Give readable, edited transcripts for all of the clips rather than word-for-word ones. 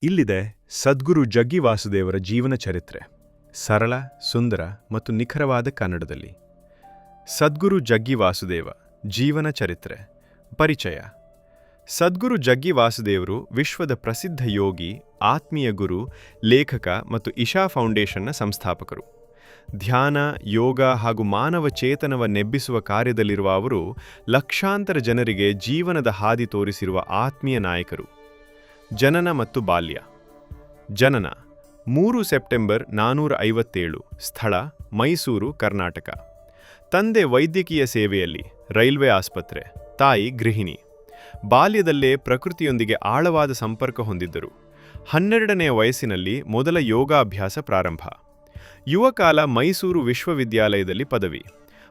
ಇಲ್ಲಿದೆ ಸದ್ಗುರು ಜಗ್ಗಿ ವಾಸುದೇವರ ಜೀವನ ಚರಿತ್ರೆ, ಸರಳ, ಸುಂದರ ಮತ್ತು ನಿಖರವಾದ ಕನ್ನಡದಲ್ಲಿ. ಸದ್ಗುರು ಜಗ್ಗಿ ವಾಸುದೇವ ಜೀವನ ಚರಿತ್ರೆ. ಪರಿಚಯ. ಸದ್ಗುರು ಜಗ್ಗಿ ವಾಸುದೇವರು ವಿಶ್ವದ ಪ್ರಸಿದ್ಧ ಯೋಗಿ, ಆತ್ಮೀಯ ಗುರು, ಲೇಖಕ ಮತ್ತು ಇಶಾ ಫೌಂಡೇಶನ್ನ ಸಂಸ್ಥಾಪಕರು. ಧ್ಯಾನ, ಯೋಗ ಹಾಗೂ ಮಾನವ ಚೇತನವನ್ನೆಬ್ಬಿಸುವ ಕಾರ್ಯದಲ್ಲಿರುವ ಅವರು ಲಕ್ಷಾಂತರ ಜನರಿಗೆ ಜೀವನದ ಹಾದಿ ತೋರಿಸಿರುವ ಆತ್ಮೀಯ ನಾಯಕರು. ಜನನ ಮತ್ತು ಬಾಲ್ಯ. ಜನನ 3 ಸೆಪ್ಟೆಂಬರ್ 457, ಸ್ಥಳ ಮೈಸೂರು, ಕರ್ನಾಟಕ. ತಂದೆ ವೈದ್ಯಕೀಯ ಸೇವೆಯಲ್ಲಿ, ರೈಲ್ವೆ ಆಸ್ಪತ್ರೆ. ತಾಯಿ ಗೃಹಿಣಿ. ಬಾಲ್ಯದಲ್ಲೇ ಪ್ರಕೃತಿಯೊಂದಿಗೆ ಆಳವಾದ ಸಂಪರ್ಕ ಹೊಂದಿದ್ದರು. 12ನೇ ವಯಸ್ಸಿನಲ್ಲಿ ಮೊದಲ ಯೋಗಾಭ್ಯಾಸ ಪ್ರಾರಂಭ. ಯುವಕಾಲ ಮೈಸೂರು ವಿಶ್ವವಿದ್ಯಾಲಯದಲ್ಲಿ ಪದವಿ.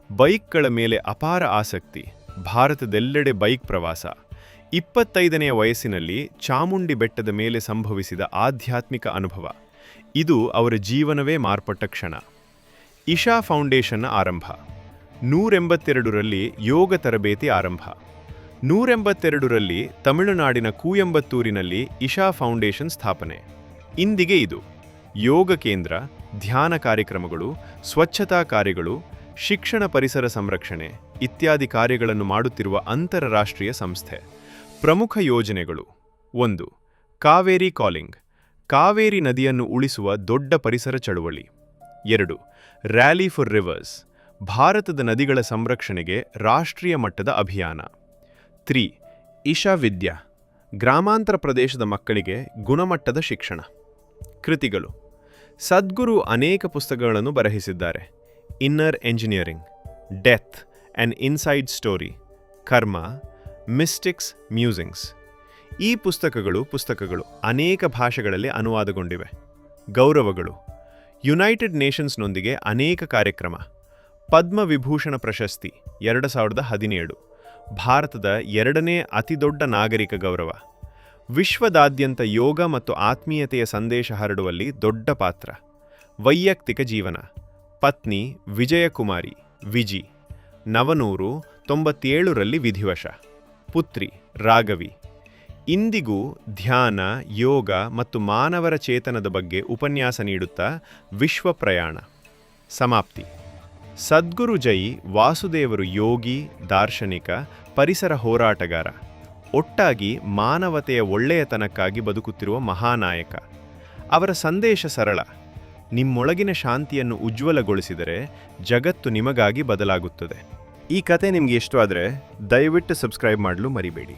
ಬೈಕ್ಗಳ ಮೇಲೆ ಅಪಾರ ಆಸಕ್ತಿ. ಭಾರತದೆಲ್ಲೆಡೆ ಬೈಕ್ ಪ್ರವಾಸ. 25ನೇ ವಯಸ್ಸಿನಲ್ಲಿ ಚಾಮುಂಡಿ ಬೆಟ್ಟದ ಮೇಲೆ ಸಂಭವಿಸಿದ ಆಧ್ಯಾತ್ಮಿಕ ಅನುಭವ. ಇದು ಅವರ ಜೀವನವೇ ಮಾರ್ಪಟ್ಟ ಕ್ಷಣ. ಇಶಾ ಫೌಂಡೇಶನ್ನ ಆರಂಭ. 182ರಲ್ಲಿ ಯೋಗ ತರಬೇತಿ ಆರಂಭ. 182ರಲ್ಲಿ ತಮಿಳುನಾಡಿನ ಕೂಯಂಬತ್ತೂರಿನಲ್ಲಿ ಇಶಾ ಫೌಂಡೇಶನ್ ಸ್ಥಾಪನೆ. ಇಂದಿಗೆ ಇದು ಯೋಗ ಕೇಂದ್ರ, ಧ್ಯಾನ ಕಾರ್ಯಕ್ರಮಗಳು, ಸ್ವಚ್ಛತಾ ಕಾರ್ಯಗಳು, ಶಿಕ್ಷಣ, ಪರಿಸರ ಸಂರಕ್ಷಣೆ ಇತ್ಯಾದಿ ಕಾರ್ಯಗಳನ್ನು ಮಾಡುತ್ತಿರುವ ಅಂತಾರಾಷ್ಟ್ರೀಯ ಸಂಸ್ಥೆ. ಪ್ರಮುಖ ಯೋಜನೆಗಳು: 1. ಕಾವೇರಿ ಕಾಲಿಂಗ್, ಕಾವೇರಿ ನದಿಯನ್ನು ಉಳಿಸುವ ದೊಡ್ಡ ಪರಿಸರ ಚಳುವಳಿ. 2. ರ್ಯಾಲಿ ಫಾರ್ ರಿವರ್ಸ್, ಭಾರತದ ನದಿಗಳ ಸಂರಕ್ಷಣೆಗೆ ರಾಷ್ಟ್ರೀಯ ಮಟ್ಟದ ಅಭಿಯಾನ. 3. ಇಶಾ ವಿದ್ಯಾ, ಗ್ರಾಮಾಂತರ ಪ್ರದೇಶದ ಮಕ್ಕಳಿಗೆ ಗುಣಮಟ್ಟದ ಶಿಕ್ಷಣ. ಕೃತಿಗಳು: ಸದ್ಗುರು ಅನೇಕ ಪುಸ್ತಕಗಳನ್ನು ಬರೆಹಿಸಿದ್ದಾರೆ. Inner engineering, death an inside story, Karma, mystics, musings. ಈ ಪುಸ್ತಕಗಳು ಅನೇಕ ಭಾಷೆಗಳಲ್ಲಿ ಅನುವಾದಗೊಂಡಿವೆ. ಗೌರವಗಳು: ಯುನೈಟೆಡ್ ನೇಷನ್ಸ್ನೊಂದಿಗೆ ಅನೇಕ ಕಾರ್ಯಕ್ರಮ. ಪದ್ಮವಿಭೂಷಣ ಪ್ರಶಸ್ತಿ 2017, ಭಾರತದ 2ನೇ ಅತಿದೊಡ್ಡ ನಾಗರಿಕ ಗೌರವ. ವಿಶ್ವದಾದ್ಯಂತ ಯೋಗ ಮತ್ತು ಆತ್ಮೀಯತೆಯ ಸಂದೇಶ ಹರಡುವಲ್ಲಿ ದೊಡ್ಡ ಪಾತ್ರ. ವೈಯಕ್ತಿಕ ಜೀವನ: ಪತ್ನಿ ವಿಜಯಕುಮಾರಿ, ವಿಜಿ, ನವನೂರು, 97ರಲ್ಲಿ ವಿಧಿವಶ. ಪುತ್ರಿ ರಾಘವಿ. ಇಂದಿಗೂ ಧ್ಯಾನ, ಯೋಗ ಮತ್ತು ಮಾನವರ ಚೇತನದ ಬಗ್ಗೆ ಉಪನ್ಯಾಸ ನೀಡುತ್ತಾ ವಿಶ್ವ ಪ್ರಯಾಣ. ಸಮಾಪ್ತಿ. ಸದ್ಗುರು ಜೈ ವಾಸುದೇವರು ಯೋಗಿ, ದಾರ್ಶನಿಕ, ಪರಿಸರ ಹೋರಾಟಗಾರ, ಒಟ್ಟಾಗಿ ಮಾನವತೆಯ ಒಳ್ಳೆಯತನಕ್ಕಾಗಿ ಬದುಕುತ್ತಿರುವ ಮಹಾನಾಯಕ. ಅವರ ಸಂದೇಶ ಸರಳ: ನಿಮ್ಮೊಳಗಿನ ಶಾಂತಿಯನ್ನು ಉಜ್ವಲಗೊಳಿಸಿದರೆ ಜಗತ್ತು ನಿಮಗಾಗಿ ಬದಲಾಗುತ್ತದೆ. ಈ ಕತೆ ನಿಮಗೆ ಇಷ್ಟವಾದರೆ ದಯವಿಟ್ಟು ಸಬ್ಸ್ಕ್ರೈಬ್ ಮಾಡಲು ಮರಿಬೇಡಿ.